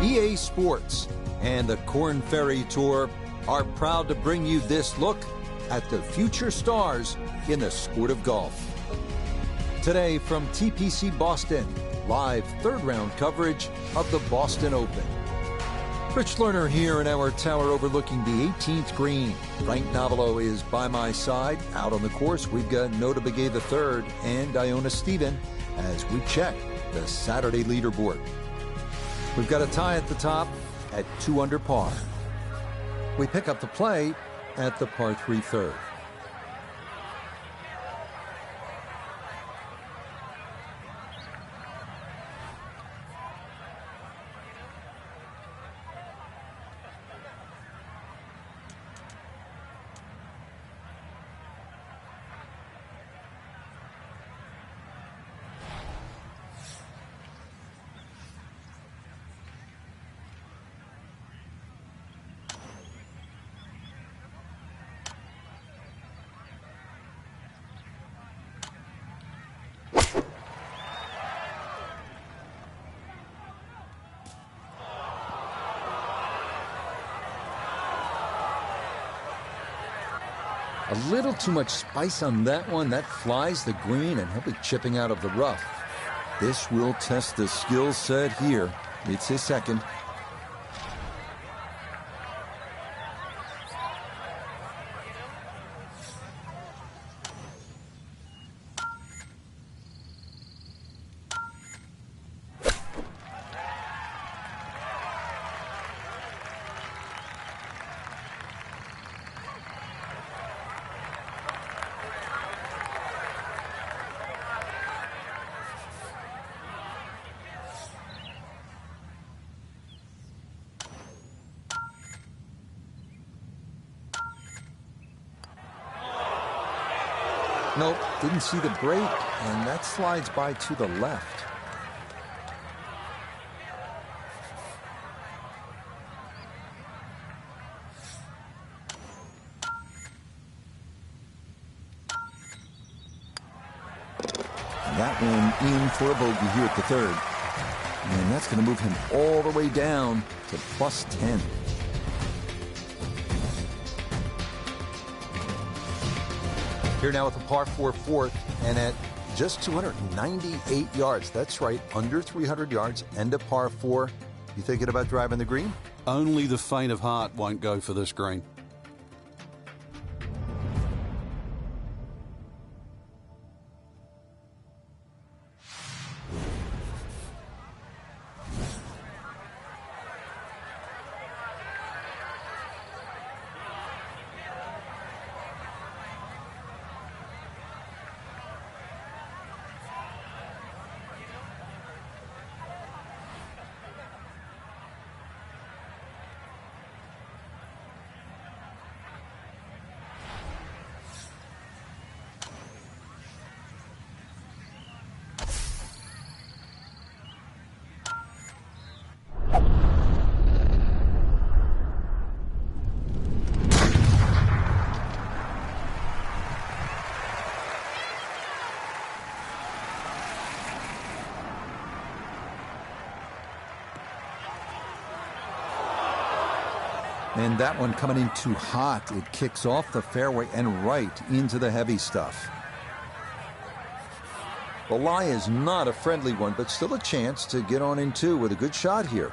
EA Sports and the Korn Ferry Tour are proud to bring you this look at the future stars in the sport of golf. Today from TPC Boston, live third-round coverage of the Boston Open. Rich Lerner here in our tower overlooking the 18th green. Frank Novelo is by my side. Out on the course, we've got Nota Begay III and Iona Stephen as we check the Saturday leaderboard. We've got a tie at the top at 2 under par. We pick up the play at the par 3 third. A little too much spice on that one. That flies the green, and he'll be chipping out of the rough. This will test the skill set here. It's his second. Nope, didn't see the break, and that slides by to the left. That one in for a bogey here at the third. And that's going to move him all the way down to plus 10. Here now with a par 4 fourth, and at just 298 yards. That's right, under 300 yards and a par 4. You thinking about driving the green? Only the faint of heart won't go for this green. And that one coming in too hot. It kicks off the fairway and right into the heavy stuff. The lie is not a friendly one, but still a chance to get on in two with a good shot here.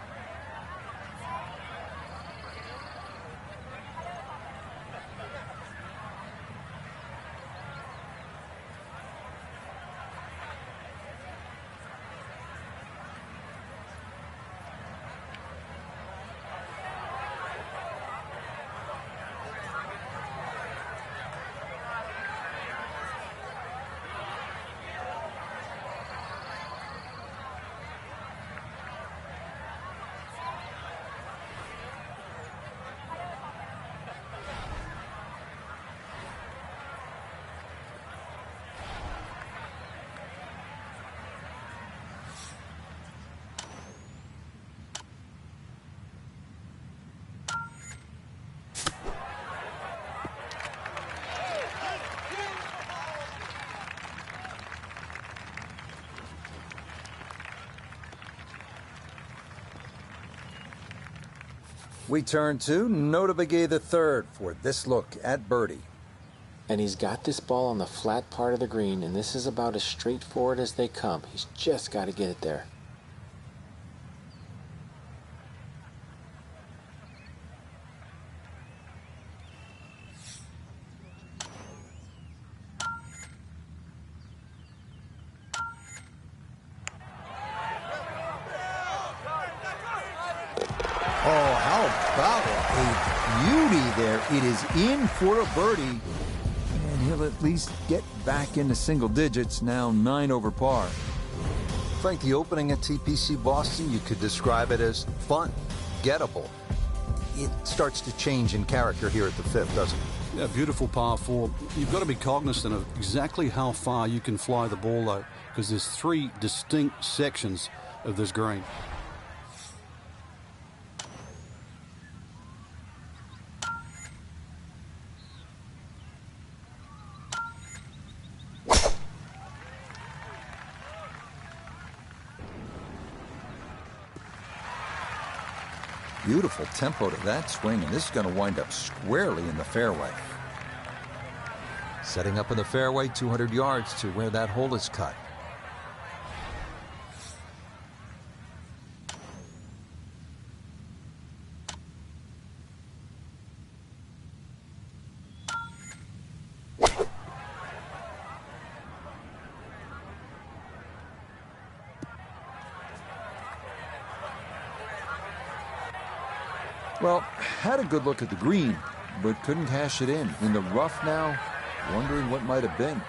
We turn to Nota Begay III for this look at birdie. And he's got this ball on the flat part of the green, and this is about as straightforward as they come. He's just got to get it there. Oh, how about a beauty there. It is in for a birdie, and he'll at least get back into single digits, now 9 over par. Frank, the opening at TPC Boston, you could describe it as fun, gettable. It starts to change in character here at the 5th, doesn't it? Yeah, beautiful par 4. You've got to be cognizant of exactly how far you can fly the ball, though, because there's 3 distinct sections of this green. Beautiful tempo to that swing, and this is going to wind up squarely in the fairway. Setting up in the fairway, 200 yards to where that hole is cut. Well, had a good look at the green, but couldn't cash it in. In the rough now, wondering what might have been.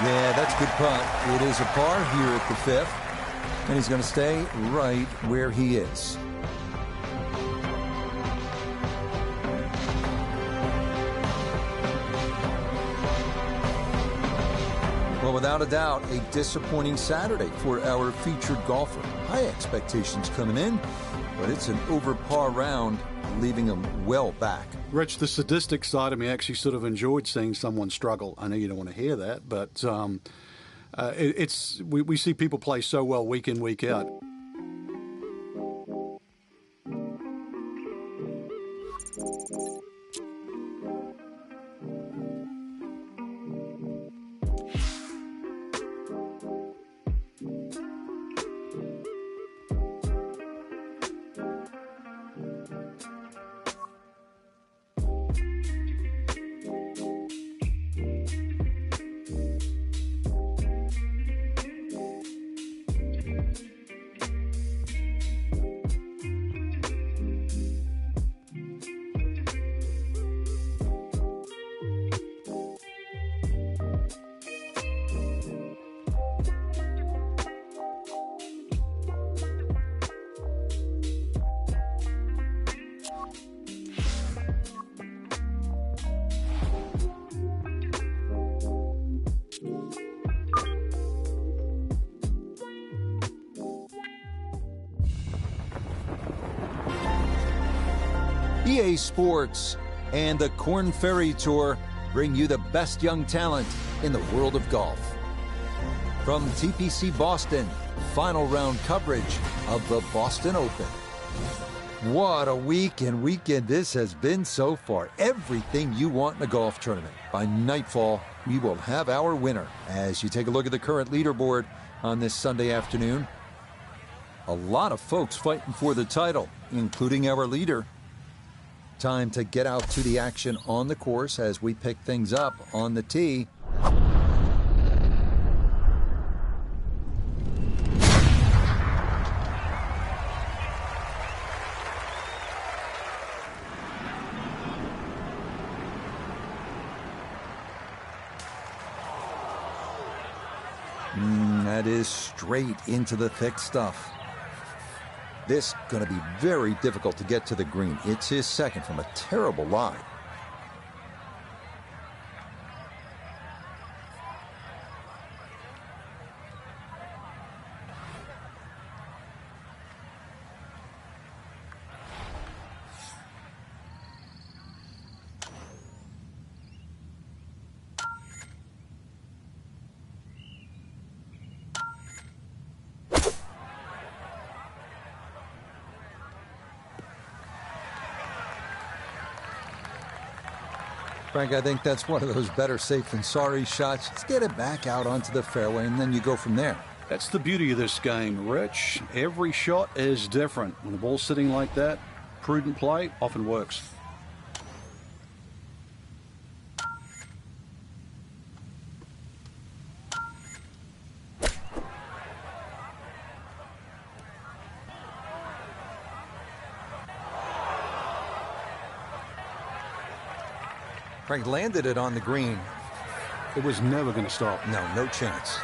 Yeah, that's a good putt. It is a par here at the 5th, and he's going to stay right where he is. Well, without a doubt, a disappointing Saturday for our featured golfer. High expectations coming in, but it's an over par round, leaving him well back. Rich, the sadistic side of me actually sort of enjoyed seeing someone struggle. I know you don't want to hear that, but we see people play so well week in, week out. EA Sports and the Korn Ferry Tour bring you the best young talent in the world of golf. From TPC Boston, final round coverage of the Boston Open. What a week and weekend this has been so far. Everything you want in a golf tournament. By nightfall, we will have our winner. As you take a look at the current leaderboard on this Sunday afternoon, a lot of folks fighting for the title, including our leader. Time to get out to the action on the course as we pick things up on the tee. That is straight into the thick stuff. This going to be very difficult to get to the green. It's his second from a terrible lie. Frank, I think that's one of those better safe than sorry shots. Just get it back out onto the fairway, and then you go from there. That's the beauty of this game, Rich. Every shot is different. When the ball's sitting like that, prudent play often works. Frank landed it on the green. It was never going to stop. No chance.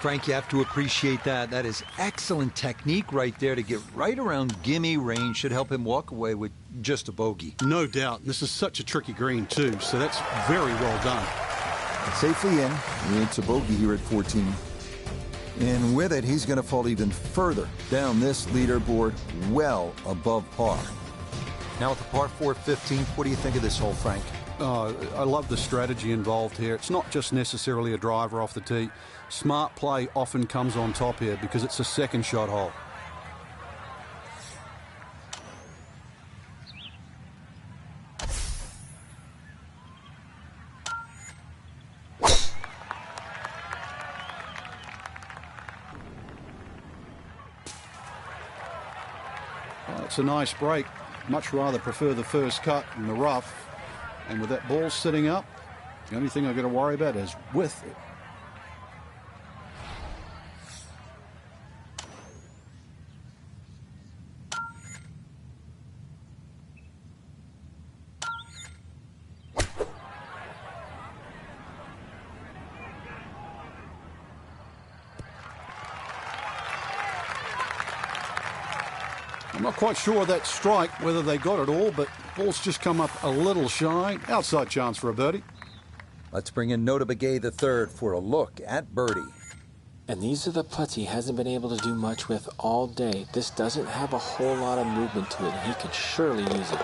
Frank, you have to appreciate that. That is excellent technique right there to get right around gimme range. Should help him walk away with just a bogey. No doubt. This is such a tricky green, too, so that's very well done. Safely in. It's a bogey here at 14. And with it, he's going to fall even further down this leaderboard, well above par. Now with the par 4 15th, what do you think of this hole, Frank? I love the strategy involved here. It's not just necessarily a driver off the tee. Smart play often comes on top here because it's a second shot hole. It's a nice break. Much rather prefer the first cut in the rough. And with that ball sitting up, the only thing I've got to worry about is width. I'm not quite sure that strike, whether they got it all, but ball's just come up a little shy. Outside chance for a birdie. Let's bring in Nota Begay the third for a look at birdie. And these are the putts he hasn't been able to do much with all day. This doesn't have a whole lot of movement to it, and he can surely use it.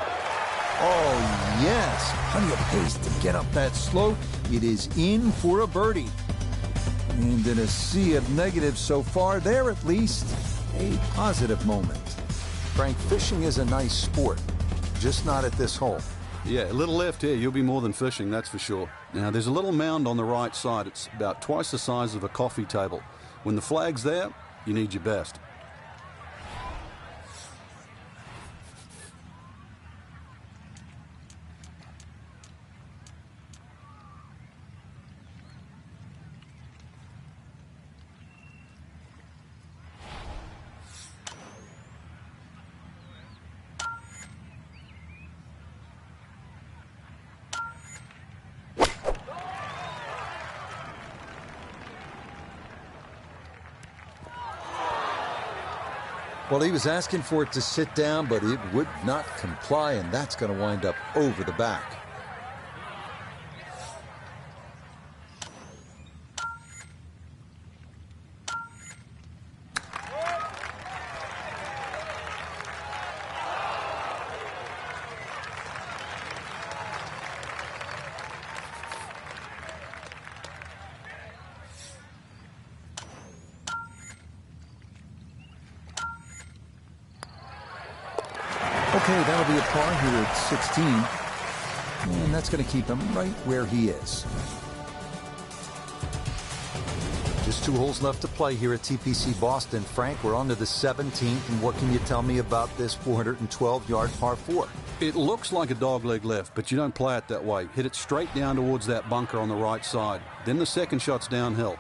Oh, yes. Plenty of pace to get up that slope. It is in for a birdie. And in a sea of negatives so far, there at least a positive moment. Frank, fishing is a nice sport, just not at this hole. Yeah, a little left here, you'll be more than fishing, that's for sure. Now, there's a little mound on the right side. It's about twice the size of a coffee table. When the flag's there, you need your best. Well, he was asking for it to sit down, but it would not comply, and that's going to wind up over the back. Okay, that'll be a par here at 16. And that's going to keep him right where he is. Just 2 holes left to play here at TPC Boston. Frank, we're on to the 17th, and what can you tell me about this 412-yard par 4? It looks like a dogleg left, but you don't play it that way. Hit it straight down towards that bunker on the right side. Then the second shot's downhill.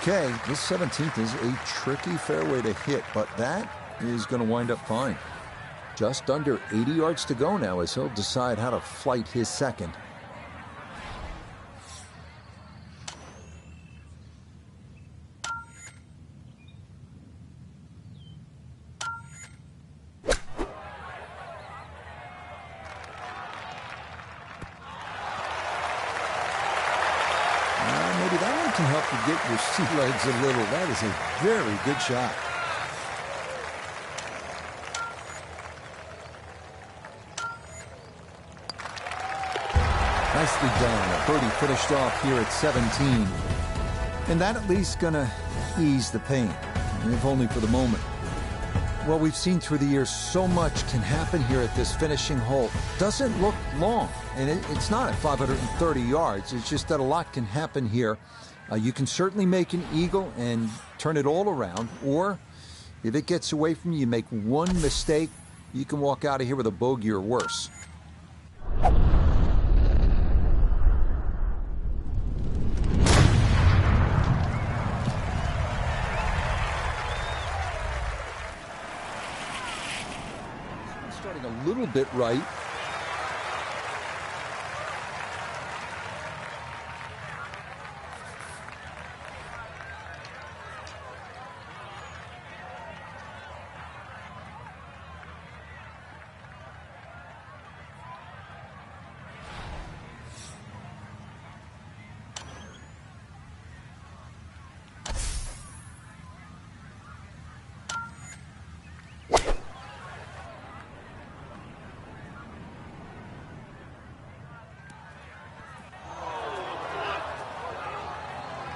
Okay, this 17th is a tricky fairway to hit, but that is going to wind up fine. Just under 80 yards to go now as he'll decide how to flight his second. Maybe that one can help you get your sea legs a little. That is a very good shot. Nicely done. A birdie finished off here at 17. And that at least gonna ease the pain, if only for the moment. Well, we've seen through the years so much can happen here at this finishing hole. Doesn't look long, and it's not at 530 yards. It's just that a lot can happen here. You can certainly make an eagle and turn it all around, or if it gets away from you, you make one mistake, you can walk out of here with a bogey or worse. Starting a little bit right.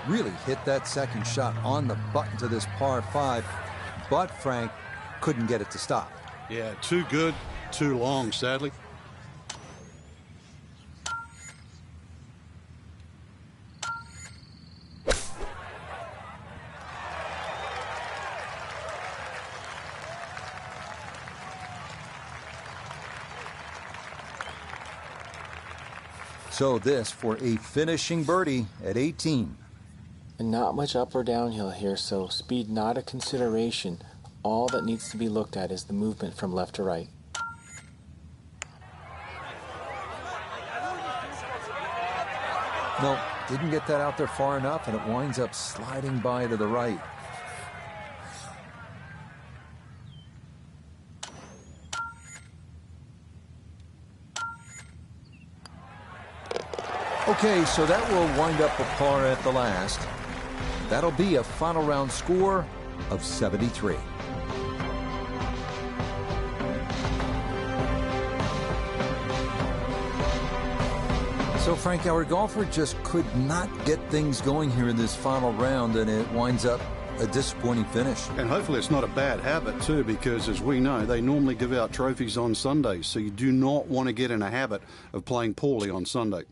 Really hit that second shot on the button to this par 5, but Frank couldn't get it to stop. Yeah, too good, too long, sadly. So this for a finishing birdie at 18. And not much up or downhill here, so speed not a consideration. All that needs to be looked at is the movement from left to right. No, didn't get that out there far enough, and it winds up sliding by to the right. Okay, so that will wind up a par at the last. That'll be a final round score of 73. So Frank, our golfer just could not get things going here in this final round, and it winds up a disappointing finish. And hopefully it's not a bad habit too, because as we know, they normally give out trophies on Sundays, so you do not want to get in a habit of playing poorly on Sunday.